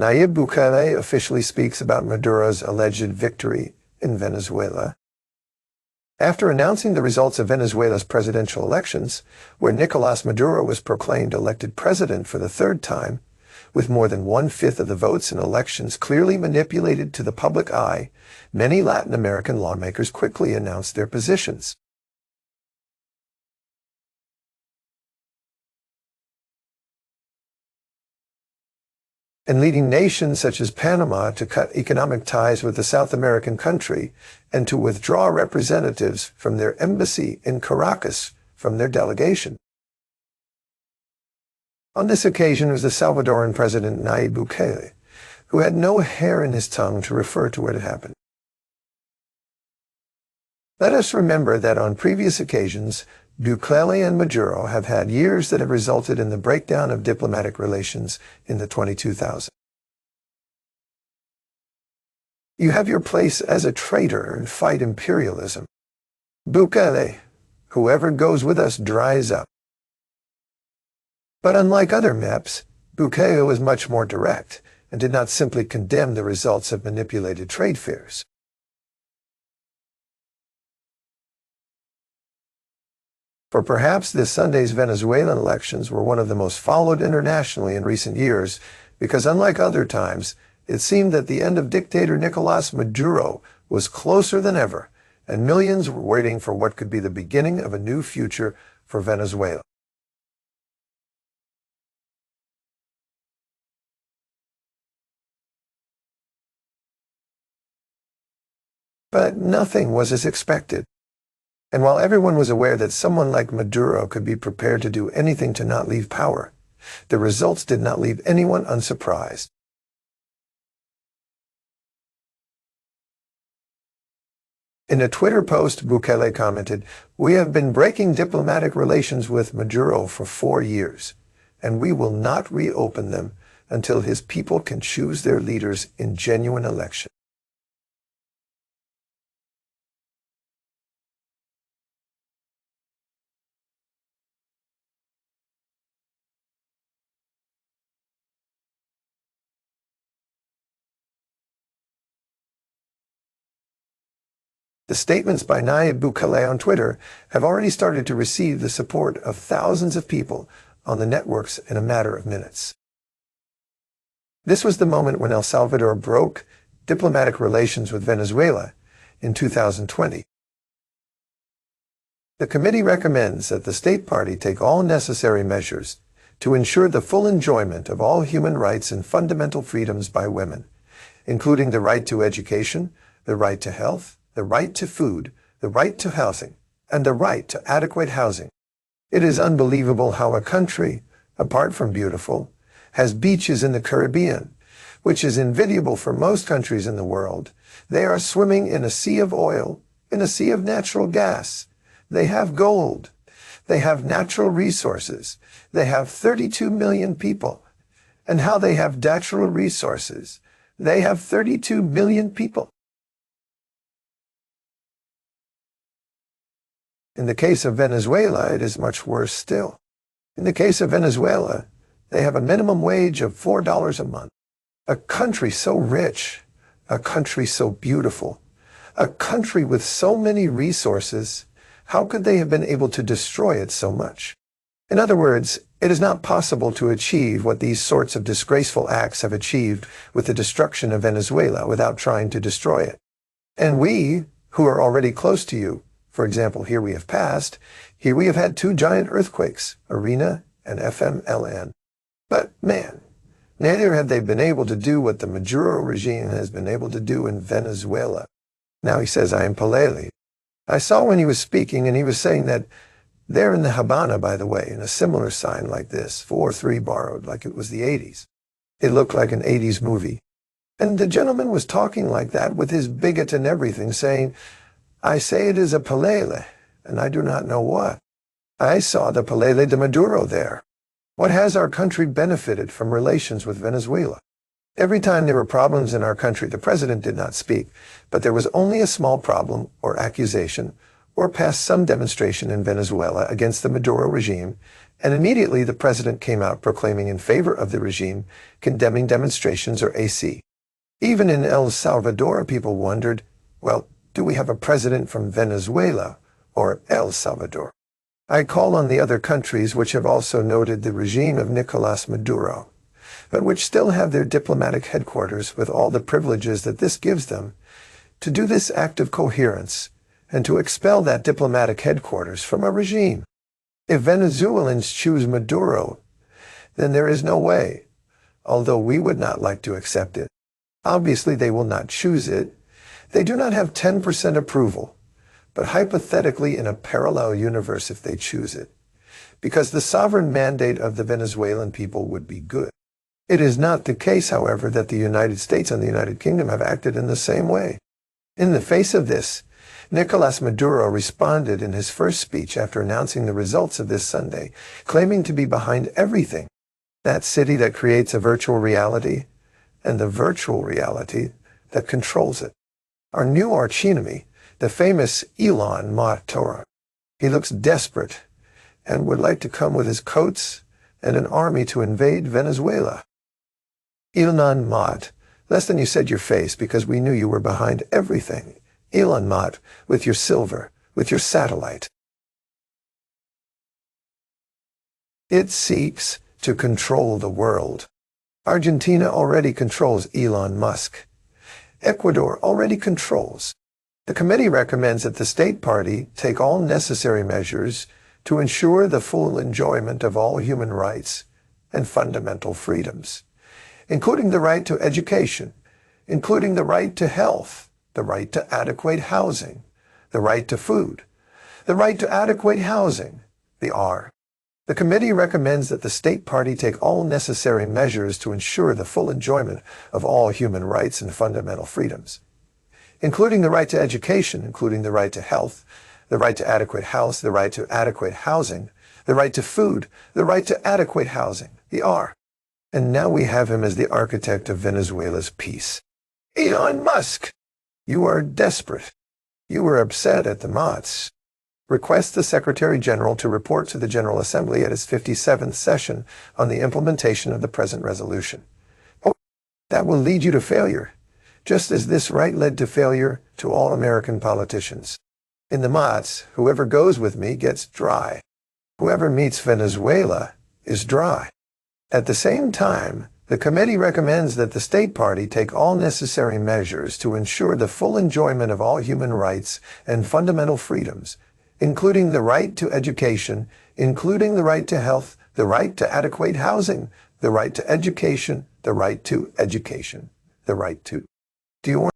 Nayib Bukele officially speaks about Maduro's alleged victory in Venezuela. After announcing the results of Venezuela's presidential elections, where Nicolás Maduro was proclaimed elected president for the third time, with more than 1/5 of the votes in elections clearly manipulated to the public eye, many Latin American lawmakers quickly announced their positions. And leading nations such as Panama to cut economic ties with the South American country and to withdraw representatives from their embassy in Caracas from their delegation. On this occasion was the Salvadoran President Nayib Bukele, who had no hair in his tongue to refer to what had happened. Let us remember that on previous occasions, Bukele and Maduro have had years that have resulted in the breakdown of diplomatic relations in the 2000s. You have your place as a traitor and fight imperialism. Bukele, whoever goes with us dries up. But unlike other MEPs, Bukele was much more direct and did not simply condemn the results of manipulated trade fairs. For perhaps this Sunday's Venezuelan elections were one of the most followed internationally in recent years because unlike other times, it seemed that the end of dictator Nicolás Maduro was closer than ever, and millions were waiting for what could be the beginning of a new future for Venezuela. But nothing was as expected. And while everyone was aware that someone like Maduro could be prepared to do anything to not leave power, the results did not leave anyone unsurprised. In a Twitter post, Bukele commented, "We have been breaking diplomatic relations with Maduro for 4 years, and we will not reopen them until his people can choose their leaders in genuine election." The statements by Nayib Bukele on Twitter have already started to receive the support of thousands of people on the networks in a matter of minutes. This was the moment when El Salvador broke diplomatic relations with Venezuela in 2020. The committee recommends that the state party take all necessary measures to ensure the full enjoyment of all human rights and fundamental freedoms by women, including the right to education, the right to health, the right to food, the right to housing, and the right to adequate housing. It is unbelievable how a country, apart from beautiful, has beaches in the Caribbean, which is enviable for most countries in the world. They are swimming in a sea of oil, in a sea of natural gas. They have gold. They have natural resources. They have 32 million people. And how they have natural resources. They have 32 million people. In the case of Venezuela, it is much worse still. In the case of Venezuela, they have a minimum wage of $4 a month. A country so rich, a country so beautiful, a country with so many resources, how could they have been able to destroy it so much? In other words, it is not possible to achieve what these sorts of disgraceful acts have achieved with the destruction of Venezuela without trying to destroy it. And we, who are already close to you, for example, here we have had 2 giant earthquakes, Irina and FMLN. But man, neither have they been able to do what the Maduro regime has been able to do in Venezuela. Now he says, I am Pelele. I saw when he was speaking, and he was saying that there in the Habana, by the way, in a similar sign like this, 4-3 borrowed, like it was the 80s. It looked like an 80s movie. And the gentleman was talking like that with his bigot and everything, saying, I say it is a Pelele, and I do not know what. I saw the Pelele de Maduro there. What has our country benefited from relations with Venezuela? Every time there were problems in our country, the president did not speak, but there was only a small problem or accusation or pass some demonstration in Venezuela against the Maduro regime, and immediately the president came out proclaiming in favor of the regime, condemning demonstrations or AC. Even in El Salvador, people wondered, well, do we have a president from Venezuela or El Salvador? I call on the other countries which have also noted the regime of Nicolas Maduro, but which still have their diplomatic headquarters with all the privileges that this gives them, to do this act of coherence and to expel that diplomatic headquarters from a regime. If Venezuelans choose Maduro, then there is no way, although we would not like to accept it. Obviously, they will not choose it. They do not have 10% approval, but hypothetically in a parallel universe if they choose it, because the sovereign mandate of the Venezuelan people would be good. It is not the case, however, that the United States and the United Kingdom have acted in the same way. In the face of this, Nicolas Maduro responded in his first speech after announcing the results of this Sunday, claiming to be behind everything, that city that creates a virtual reality and the virtual reality that controls it. Our new archenemy, the famous Elon Musk. He looks desperate and would like to come with his coats and an army to invade Venezuela. Elon Musk, less than you said your face because we knew you were behind everything. Elon Musk, with your silver, with your satellite. It seeks to control the world. Argentina already controls Elon Musk. Ecuador already controls. The committee recommends that the state party take all necessary measures to ensure the full enjoyment of all human rights and fundamental freedoms, including the right to education, including the right to health, the right to adequate housing, the right to food, the right to adequate housing, the R. The committee recommends that the state party take all necessary measures to ensure the full enjoyment of all human rights and fundamental freedoms, including the right to education, including the right to health, the right to adequate house, the right to adequate housing, the right to food, the right to adequate housing, the R. And now we have him as the architect of Venezuela's peace. Elon Musk, you are desperate. You were upset at the Mots. Request the Secretary General to report to the General Assembly at its 57th session on the implementation of the present resolution. Oh, that will lead you to failure, just as this right led to failure to all American politicians. In the Mots, whoever goes with me gets dry. Whoever meets Venezuela is dry. At the same time, the committee recommends that the state party take all necessary measures to ensure the full enjoyment of all human rights and fundamental freedoms, including the right to education, including the right to health, the right to adequate housing, the right to education, the right to education, the right to. Do you want